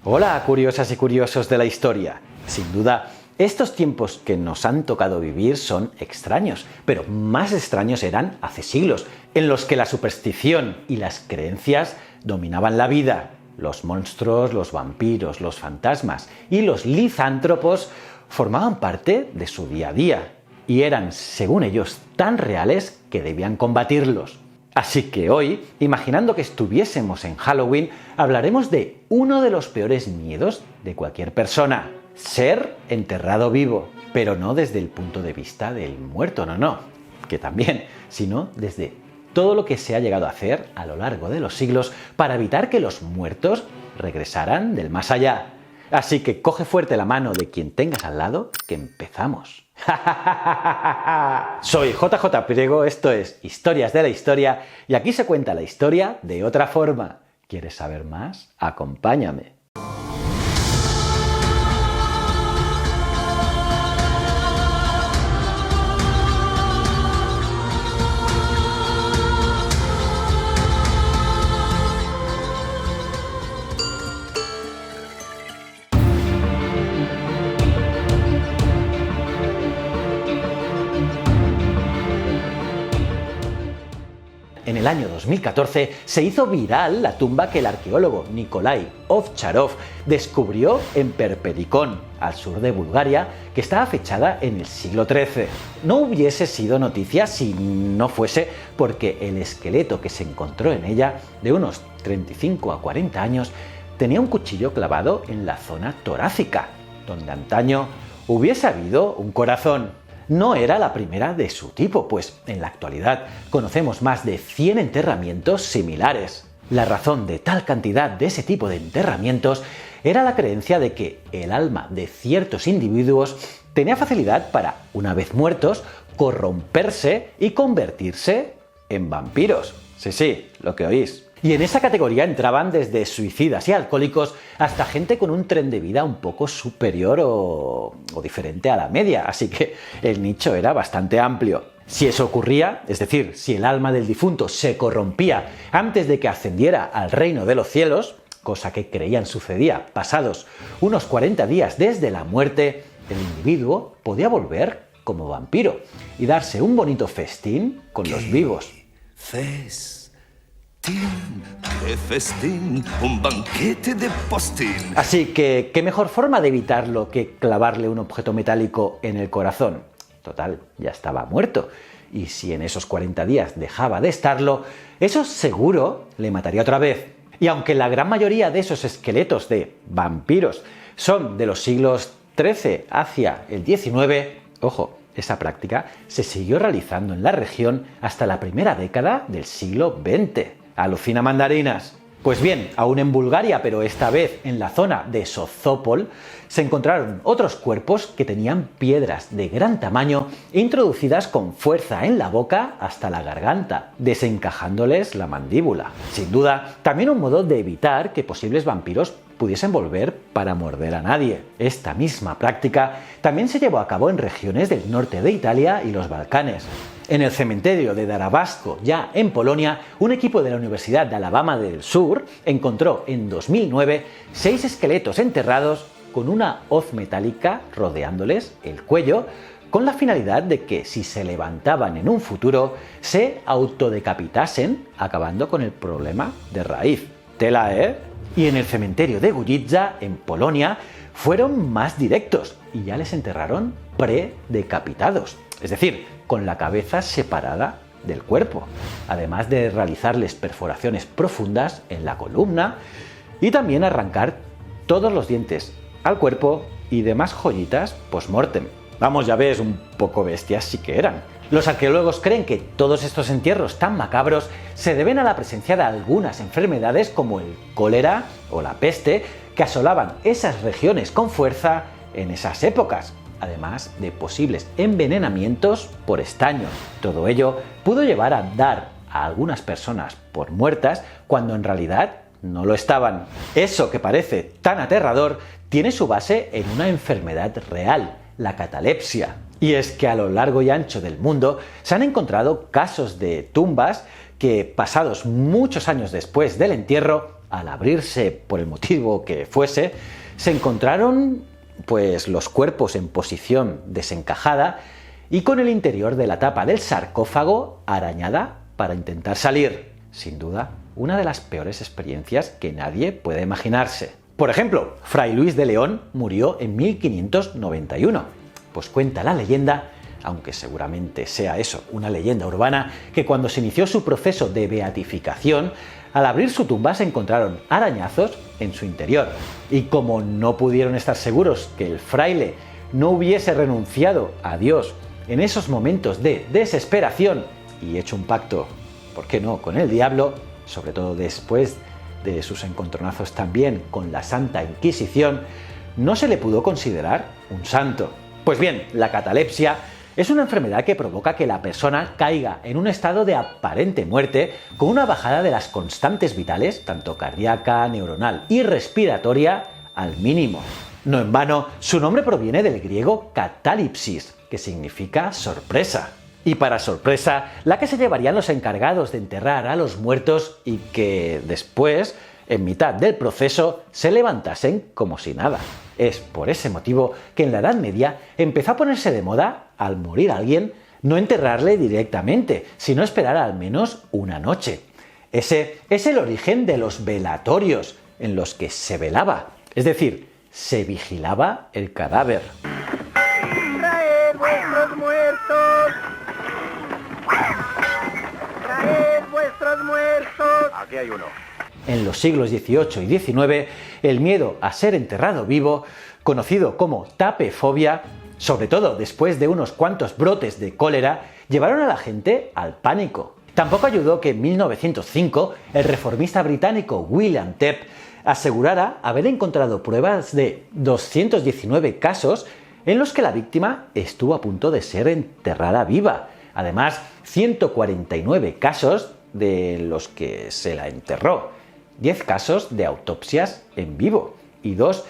Hola, curiosas y curiosos de la historia. Sin duda, estos tiempos que nos han tocado vivir son extraños, pero más extraños eran hace siglos, en los que la superstición y las creencias dominaban la vida. Los monstruos, los vampiros, los fantasmas y los lizántropos formaban parte de su día a día y eran, según ellos, tan reales que debían combatirlos. Así que hoy, imaginando que estuviésemos en Halloween, hablaremos de uno de los peores miedos de cualquier persona: ser enterrado vivo, pero no desde el punto de vista del muerto, no, que también, sino desde todo lo que se ha llegado a hacer a lo largo de los siglos para evitar que los muertos regresaran del más allá. Así que coge fuerte la mano de quien tengas al lado, que empezamos. Soy JJ Priego, esto es Historias de la Historia y aquí se cuenta la historia de otra forma. ¿Quieres saber más? Acompáñame. En el año 2014 se hizo viral la tumba que el arqueólogo Nikolai Ovcharov descubrió en Perpericón, al sur de Bulgaria, que estaba fechada en el siglo XIII. No hubiese sido noticia si no fuese porque el esqueleto que se encontró en ella, de unos 35 a 40 años, tenía un cuchillo clavado en la zona torácica, donde antaño hubiese habido un corazón. No era la primera de su tipo, pues en la actualidad conocemos más de 100 enterramientos similares. La razón de tal cantidad de ese tipo de enterramientos era la creencia de que el alma de ciertos individuos tenía facilidad para, una vez muertos, corromperse y convertirse en vampiros. Sí, lo que oís. Y en esa categoría entraban desde suicidas y alcohólicos hasta gente con un tren de vida un poco superior o diferente a la media, así que el nicho era bastante amplio. Si eso ocurría, es decir, si el alma del difunto se corrompía antes de que ascendiera al reino de los cielos, cosa que creían sucedía pasados unos 40 días desde la muerte, el individuo podía volver como vampiro y darse un bonito festín con los vivos. De festín, un banquete de postín. Así que, ¿qué mejor forma de evitarlo que clavarle un objeto metálico en el corazón? Total, ya estaba muerto. Y si en esos 40 días dejaba de estarlo, eso seguro le mataría otra vez. Y aunque la gran mayoría de esos esqueletos de vampiros son de los siglos XIII hacia el XIX, ojo, esa práctica se siguió realizando en la región hasta la primera década del siglo XX. ¿Alucina mandarinas? Pues bien, aún en Bulgaria, pero esta vez en la zona de Sozópol, se encontraron otros cuerpos que tenían piedras de gran tamaño introducidas con fuerza en la boca hasta la garganta, desencajándoles la mandíbula. Sin duda, también un modo de evitar que posibles vampiros pudiesen volver para morder a nadie. Esta misma práctica también se llevó a cabo en regiones del norte de Italia y los Balcanes. En el cementerio de Darabasco, ya en Polonia, un equipo de la Universidad de Alabama del Sur encontró en 2009 6 esqueletos enterrados con una hoz metálica rodeándoles el cuello, con la finalidad de que si se levantaban en un futuro se autodecapitasen, acabando con el problema de raíz. Tela, ¿eh? Y en el cementerio de Gujitza, en Polonia, fueron más directos y ya les enterraron predecapitados, es decir, con la cabeza separada del cuerpo, además de realizarles perforaciones profundas en la columna y también arrancar todos los dientes al cuerpo y demás joyitas post-mortem. Vamos, ya ves, un poco bestias sí que eran. Los arqueólogos creen que todos estos entierros tan macabros se deben a la presencia de algunas enfermedades como el cólera o la peste que asolaban esas regiones con fuerza en esas épocas, además de posibles envenenamientos por estaño. Todo ello pudo llevar a dar a algunas personas por muertas cuando en realidad no lo estaban. Eso que parece tan aterrador tiene su base en una enfermedad real, la catalepsia. Y es que a lo largo y ancho del mundo se han encontrado casos de tumbas que, pasados muchos años después del entierro, al abrirse, por el motivo que fuese, se encontraron pues los cuerpos en posición desencajada y con el interior de la tapa del sarcófago arañada para intentar salir. Sin duda, una de las peores experiencias que nadie puede imaginarse. Por ejemplo, Fray Luis de León murió en 1591. Pues cuenta la leyenda, aunque seguramente sea eso, una leyenda urbana, que cuando se inició su proceso de beatificación, al abrir su tumba se encontraron arañazos en su interior. Y como no pudieron estar seguros que el fraile no hubiese renunciado a Dios en esos momentos de desesperación y hecho un pacto, ¿por qué no?, con el diablo, sobre todo después de sus encontronazos también con la Santa Inquisición, no se le pudo considerar un santo. Pues bien, la catalepsia es una enfermedad que provoca que la persona caiga en un estado de aparente muerte con una bajada de las constantes vitales, tanto cardíaca, neuronal y respiratoria, al mínimo. No en vano, su nombre proviene del griego catalipsis, que significa sorpresa. Y para sorpresa, la que se llevarían los encargados de enterrar a los muertos y que después, en mitad del proceso, se levantasen como si nada. Es por ese motivo que en la Edad Media empezó a ponerse de moda, al morir alguien, no enterrarle directamente, sino esperar al menos una noche. Ese es el origen de los velatorios, en los que se velaba, es decir, se vigilaba el cadáver. ¡Traed vuestros muertos! ¡Traed vuestros muertos! Aquí hay uno. En los siglos XVIII y XIX, el miedo a ser enterrado vivo, conocido como tapefobia, sobre todo después de unos cuantos brotes de cólera, llevaron a la gente al pánico. Tampoco ayudó que en 1905 el reformista británico William Tell asegurara haber encontrado pruebas de 219 casos en los que la víctima estuvo a punto de ser enterrada viva. Además, 149 casos de los que se la enterró, 10 casos de autopsias en vivo y 2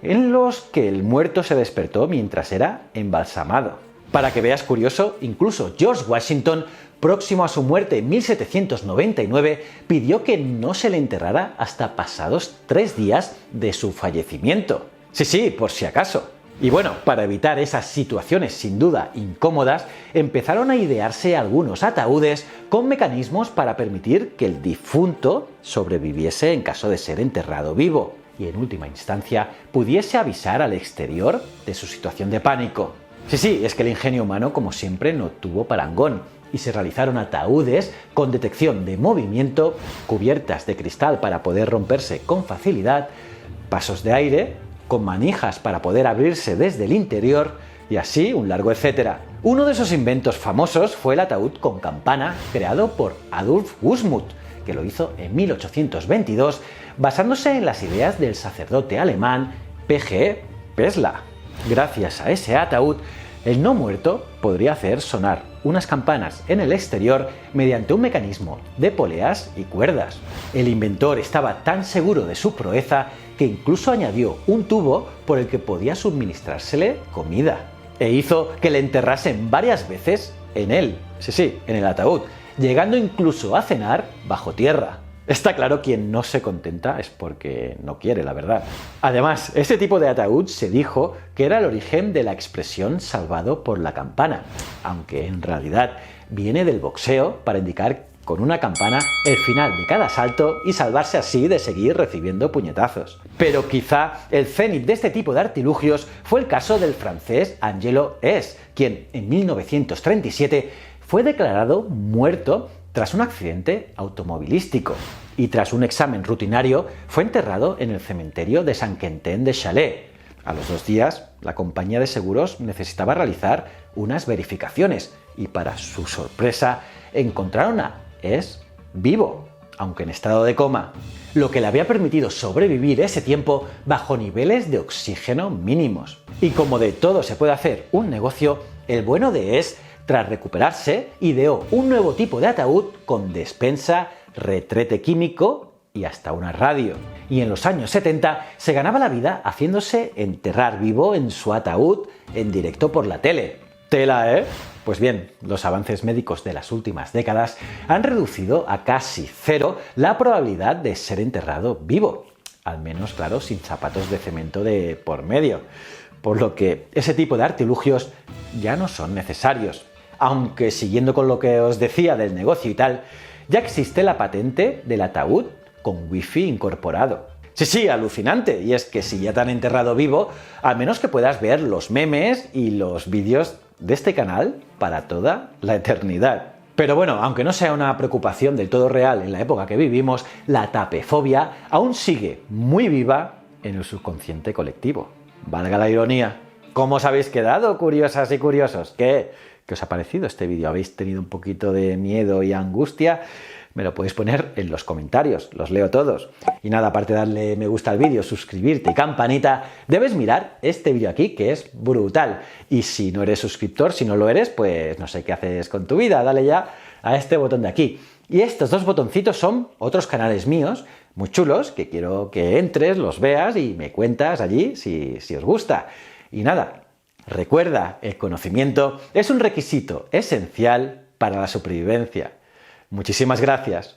en los que el muerto se despertó mientras era embalsamado. Para que veas curioso, incluso George Washington, próximo a su muerte en 1799, pidió que no se le enterrara hasta pasados 3 días de su fallecimiento. Sí, por si acaso. Y bueno, para evitar esas situaciones sin duda incómodas, empezaron a idearse algunos ataúdes con mecanismos para permitir que el difunto sobreviviese en caso de ser enterrado vivo y en última instancia pudiese avisar al exterior de su situación de pánico. Sí, es que el ingenio humano, como siempre, no tuvo parangón y se realizaron ataúdes con detección de movimiento, cubiertas de cristal para poder romperse con facilidad, pasos de aire, con manijas para poder abrirse desde el interior y así un largo etcétera. Uno de esos inventos famosos fue el ataúd con campana creado por Adolf Gusmuth, que lo hizo en 1822 basándose en las ideas del sacerdote alemán P.G. Pessler. Gracias a ese ataúd, el no muerto podría hacer sonar unas campanas en el exterior mediante un mecanismo de poleas y cuerdas. El inventor estaba tan seguro de su proeza que incluso añadió un tubo por el que podía suministrársele comida. E hizo que le enterrasen varias veces en él, en el ataúd, llegando incluso a cenar bajo tierra. Está claro, quien no se contenta es porque no quiere, la verdad. Además, este tipo de ataúd se dijo que era el origen de la expresión salvado por la campana, aunque en realidad viene del boxeo para indicar con una campana el final de cada asalto y salvarse así de seguir recibiendo puñetazos. Pero quizá el cenit de este tipo de artilugios fue el caso del francés Angelo S., quien en 1937 fue declarado muerto tras un accidente automovilístico y tras un examen rutinario fue enterrado en el cementerio de Saint-Quentin-de-Chalais. A los 2 días, la compañía de seguros necesitaba realizar unas verificaciones y para su sorpresa encontraron a S. vivo, aunque en estado de coma, lo que le había permitido sobrevivir ese tiempo bajo niveles de oxígeno mínimos. Y como de todo se puede hacer un negocio, el bueno de S, tras recuperarse, ideó un nuevo tipo de ataúd con despensa, retrete químico y hasta una radio. Y en los años 70 se ganaba la vida haciéndose enterrar vivo en su ataúd en directo por la tele. Tela, ¿eh? Pues bien, los avances médicos de las últimas décadas han reducido a casi cero la probabilidad de ser enterrado vivo. Al menos, claro, sin zapatos de cemento de por medio. Por lo que ese tipo de artilugios ya no son necesarios. Aunque, siguiendo con lo que os decía del negocio y tal, ya existe la patente del ataúd con wifi incorporado. Sí, alucinante. Y es que si ya te han enterrado vivo, al menos que puedas ver los memes y los vídeos de este canal para toda la eternidad. Pero bueno, aunque no sea una preocupación del todo real en la época que vivimos, la tapefobia aún sigue muy viva en el subconsciente colectivo. Valga la ironía. ¿Cómo os habéis quedado, curiosas y curiosos? ¿Qué os ha parecido este vídeo? ¿Habéis tenido un poquito de miedo y angustia? Me lo podéis poner en los comentarios, los leo todos. Y nada, aparte de darle me gusta al vídeo, suscribirte y campanita, debes mirar este vídeo aquí, que es brutal. Y si no eres suscriptor, si no lo eres, pues no sé qué haces con tu vida, dale ya a este botón de aquí. Y estos dos botoncitos son otros canales míos, muy chulos, que quiero que entres, los veas y me cuentas allí si os gusta. Y nada, recuerda, el conocimiento es un requisito esencial para la supervivencia. Muchísimas gracias